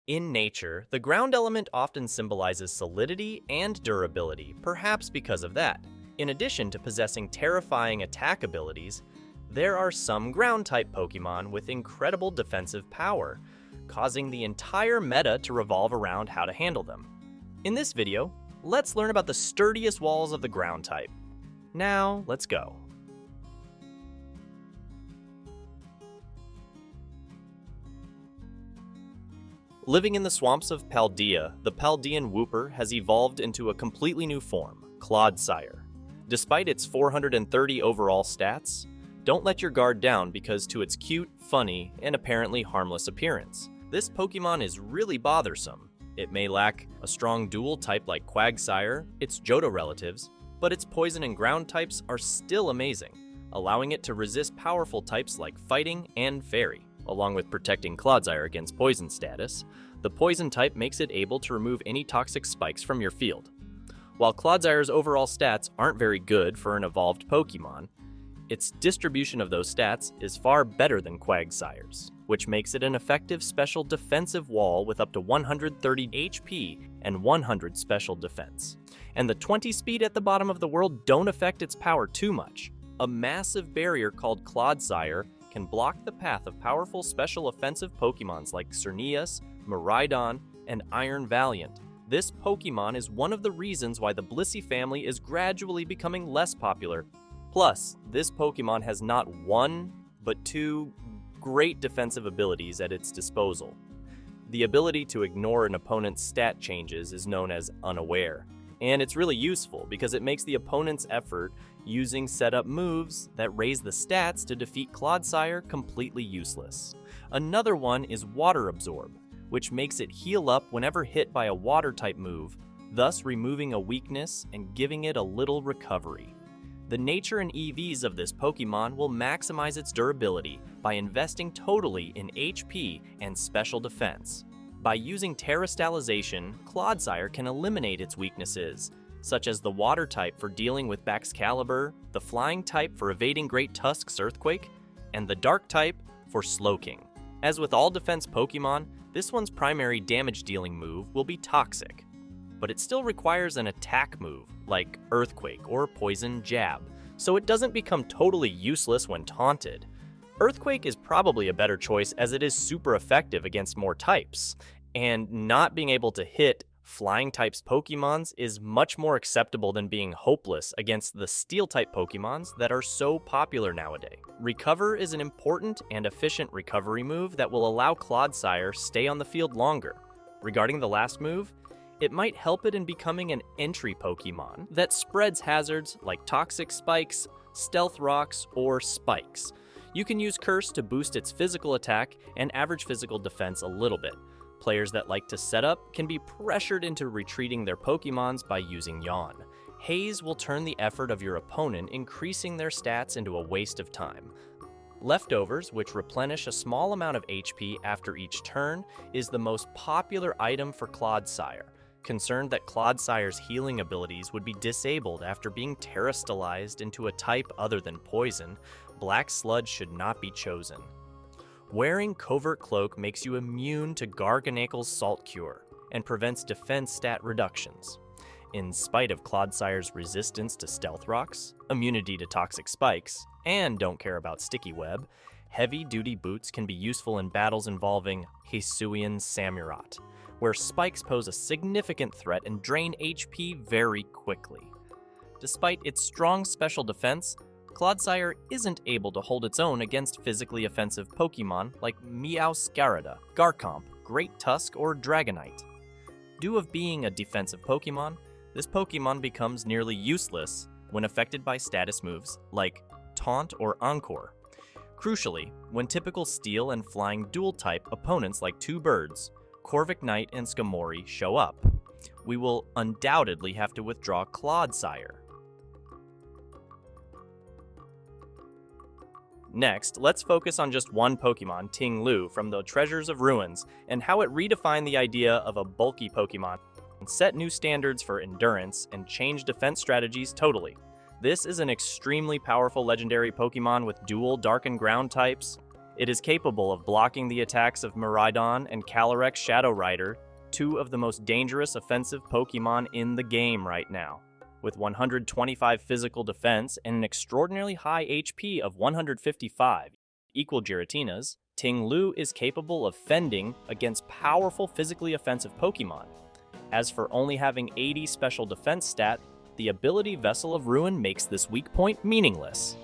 In nature, the ground element often symbolizes solidity and durability, perhaps because of that. In addition to possessing terrifying attack abilities, there are some ground-type Pokémon with incredible defensive power, causing the entire meta to revolve around how to handle them. In this video, let's learn about the sturdiest walls of the ground type. Now, let's go. Living in the swamps of Paldea, the Paldean Wooper has evolved into a completely new form, clodsire. Despite its 430 overall stats, don't let your guard down because to its cute, funny, and apparently harmless appearance. This Pokemon is really bothersome. It may lack a strong dual type like Quagsire, its Johto relatives, but its poison and ground types are still amazing, allowing it to resist powerful types like Fighting and Fairy. Along with protecting Clodsire against poison status, the poison type makes it able to remove any toxic spikes from your field. While Clodsire's overall stats aren't very good for an evolved Pokemon, its distribution of those stats is far better than Quagsire's, which makes it an effective special defensive wall with up to 130 HP and 100 special defense. And the 20 speed at the bottom of the world don't affect its power too much. A massive barrier called Clodsire can block the path of powerful special offensive Pokemons like Cerneas, Miraidon, and Iron Valiant. This Pokemon is one of the reasons why the Blissey family is gradually becoming less popular. Plus, this Pokemon has not one, but two great defensive abilities at its disposal. The ability to ignore an opponent's stat changes is known as Unaware, and it's really useful because it makes the opponent's effort using setup moves that raise the stats to defeat Clodsire completely useless. Another one is Water Absorb, which makes it heal up whenever hit by a water-type move, thus removing a weakness and giving it a little recovery. The nature and EVs of this Pokemon will maximize its durability by investing totally in HP and special defense. By using terastallization, Clodsire can eliminate its weaknesses, such as the water type for dealing with Baxcalibur, the flying type for evading Great Tusk's Earthquake, and the dark type for Slowking. As with all defense Pokemon, this one's primary damage-dealing move will be Toxic, but it still requires an attack move, like Earthquake or Poison Jab, so it doesn't become totally useless when taunted. Earthquake is probably a better choice as it is super effective against more types, and not being able to hit flying types Pokemons is much more acceptable than being hopeless against the steel type Pokemons that are so popular nowadays. Recover is an important and efficient recovery move that will allow Clodsire stay on the field longer. Regarding the last move, it might help it in becoming an entry Pokemon that spreads hazards like toxic spikes, stealth rocks, or spikes. You can use Curse to boost its physical attack and average physical defense a little bit. Players that like to set up can be pressured into retreating their Pokemons by using Yawn. Haze will turn the effort of your opponent, increasing their stats into a waste of time. Leftovers, which replenish a small amount of HP after each turn, is the most popular item for Clodsire. Concerned that Clodsire's healing abilities would be disabled after being terastallized into a type other than Poison, Black Sludge should not be chosen. Wearing Covert Cloak makes you immune to Garganacl's Salt Cure and prevents defense stat reductions. In spite of Clodsire's resistance to Stealth Rocks, immunity to Toxic Spikes, and don't care about Sticky Web, heavy-duty boots can be useful in battles involving Hisuian Samurott, where spikes pose a significant threat and drain HP very quickly. Despite its strong special defense, Clodsire isn't able to hold its own against physically offensive Pokemon like Meowscarada, Garchomp, Great Tusk, or Dragonite. Due of being a defensive Pokemon, this Pokemon becomes nearly useless when affected by status moves like Taunt or Encore. Crucially, when typical Steel and Flying dual-type opponents like Two Birds, Corvic Knight and Skarmory show up, we will undoubtedly have to withdraw Clodsire. Next, let's focus on just one Pokemon, Ting from the Treasures of Ruins, and how it redefined the idea of a bulky Pokemon, and set new standards for endurance, and changed defense strategies totally. This is an extremely powerful legendary Pokemon with dual Dark and Ground types, It is capable of blocking the attacks of Miraidon and Calyrex Shadow Rider, two of the most dangerous offensive Pokémon in the game right now. With 125 physical defense and an extraordinarily high HP of 155, equal Giratina's, Ting Lu is capable of fending against powerful physically offensive Pokémon. As for only having 80 special defense stat, the ability Vessel of Ruin makes this weak point meaningless.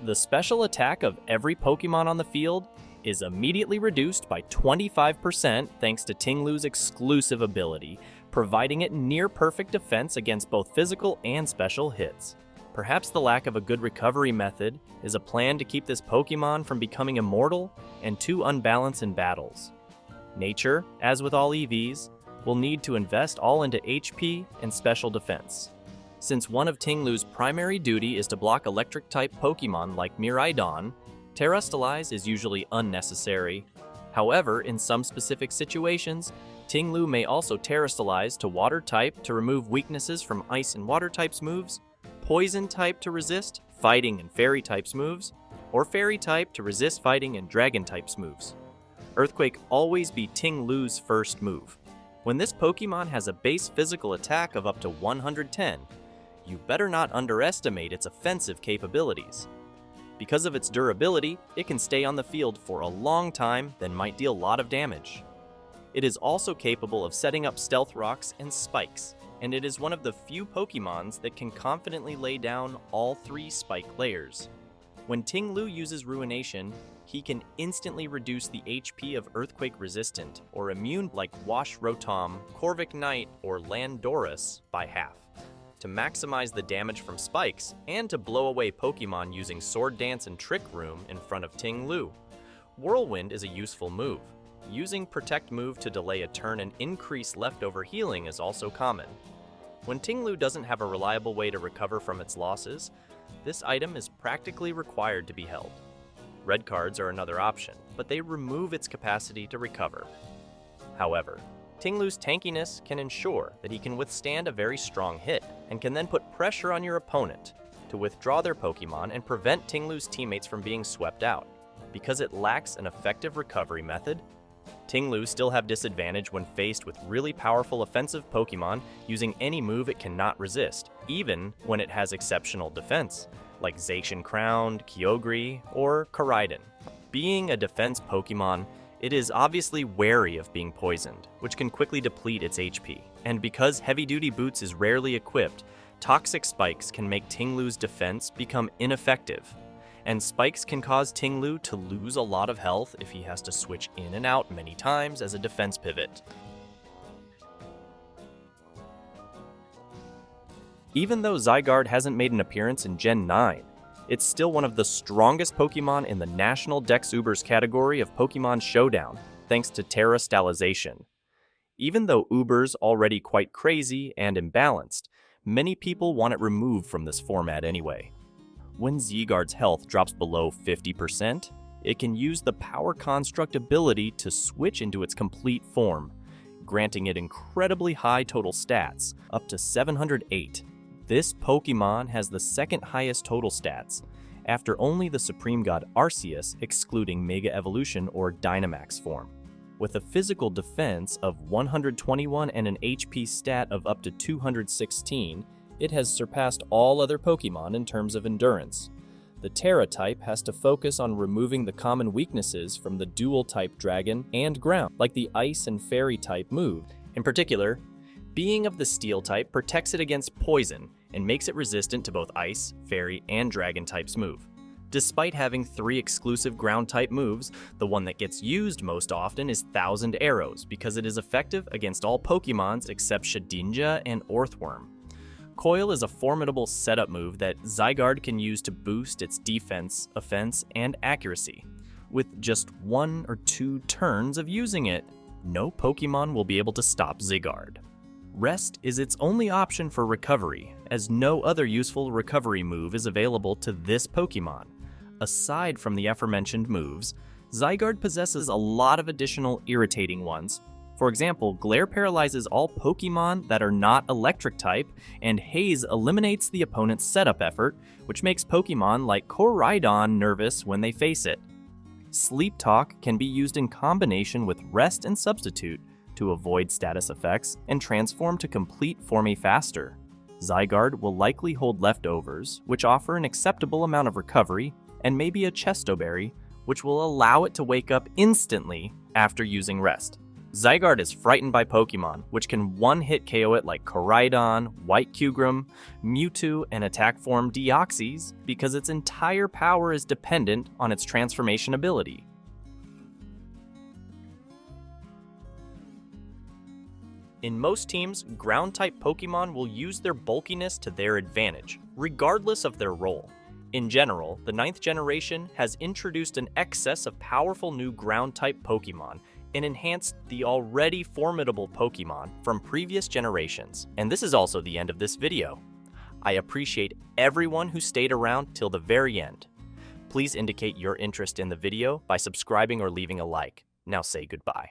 The special attack of every Pokémon on the field is immediately reduced by 25% thanks to Ting Lu's exclusive ability, providing it near-perfect defense against both physical and special hits. Perhaps the lack of a good recovery method is a plan to keep this Pokémon from becoming immortal and too unbalanced in battles. Nature, as with all EVs, will need to invest all into HP and special defense. Since one of Ting Lu's primary duty is to block electric-type Pokémon like Miraidon, terastallize is usually unnecessary. However, in some specific situations, Ting Lu may also terastallize to water type to remove weaknesses from ice and water types moves, poison type to resist fighting and fairy types moves, or fairy type to resist fighting and dragon types moves. Earthquake always be Ting Lu's first move. When this Pokémon has a base physical attack of up to 110, you better not underestimate its offensive capabilities. Because of its durability, it can stay on the field for a long time, then might deal a lot of damage. It is also capable of setting up stealth rocks and spikes, and it is one of the few Pokémons that can confidently lay down all 3 spike layers. When Ting Lu uses Ruination, he can instantly reduce the HP of Earthquake resistant or immune like Wash Rotom, Corvic Knight, or Landorus by half, to maximize the damage from spikes, and to blow away Pokémon using Sword Dance and Trick Room in front of Ting Lu. Whirlwind is a useful move. Using Protect move to delay a turn and increase leftover healing is also common. When Ting Lu doesn't have a reliable way to recover from its losses, this item is practically required to be held. Red cards are another option, but they remove its capacity to recover. However, Ting Lu's tankiness can ensure that he can withstand a very strong hit, and can then put pressure on your opponent to withdraw their Pokémon and prevent Ting Lu's teammates from being swept out. Because it lacks an effective recovery method, Ting Lu still have disadvantage when faced with really powerful offensive Pokémon using any move it cannot resist, even when it has exceptional defense, like Zacian Crowned, Kyogre, or Koraidon. Being a defense Pokémon, it is obviously wary of being poisoned, which can quickly deplete its HP. And because heavy-duty boots is rarely equipped, toxic spikes can make Ting Lu's defense become ineffective. And spikes can cause Ting Lu to lose a lot of health if he has to switch in and out many times as a defense pivot. Even though Zygarde hasn't made an appearance in Gen 9, it's still one of the strongest Pokémon in the National Dex Ubers category of Pokémon Showdown, thanks to terastallization. Even though Uber's already quite crazy and imbalanced, many people want it removed from this format anyway. When Zygarde's health drops below 50%, it can use the Power Construct ability to switch into its complete form, granting it incredibly high total stats, up to 708. This Pokémon has the second highest total stats, after only the Supreme God Arceus, excluding Mega Evolution or Dynamax form. With a physical defense of 121 and an HP stat of up to 216, it has surpassed all other Pokémon in terms of endurance. The Terra type has to focus on removing the common weaknesses from the dual type Dragon and Ground, like the Ice and Fairy type move. In particular, being of the Steel type protects it against poison and makes it resistant to both Ice, Fairy, and Dragon types move. Despite having 3 exclusive ground type moves, the one that gets used most often is Thousand Arrows because it is effective against all Pokémons except Shedinja and Orthworm. Coil is a formidable setup move that Zygarde can use to boost its defense, offense, and accuracy. With just 1 or 2 turns of using it, no Pokémon will be able to stop Zygarde. Rest is its only option for recovery, as no other useful recovery move is available to this Pokémon. Aside from the aforementioned moves, Zygarde possesses a lot of additional irritating ones. For example, Glare paralyzes all Pokémon that are not electric type, and Haze eliminates the opponent's setup effort, which makes Pokémon like Koraidon nervous when they face it. Sleep Talk can be used in combination with Rest and Substitute to avoid status effects and transform to complete form faster. Zygarde will likely hold leftovers, which offer an acceptable amount of recovery, and maybe a Chestoberry, which will allow it to wake up instantly after using Rest. Zygarde is frightened by Pokémon, which can one-hit KO it like Koraidon, White Kyurem, Mewtwo, and attack form Deoxys because its entire power is dependent on its transformation ability. In most teams, ground-type Pokémon will use their bulkiness to their advantage, regardless of their role. In general, the 9th generation has introduced an excess of powerful new ground-type Pokémon and enhanced the already formidable Pokémon from previous generations. And this is also the end of this video. I appreciate everyone who stayed around till the very end. Please indicate your interest in the video by subscribing or leaving a like. Now say goodbye.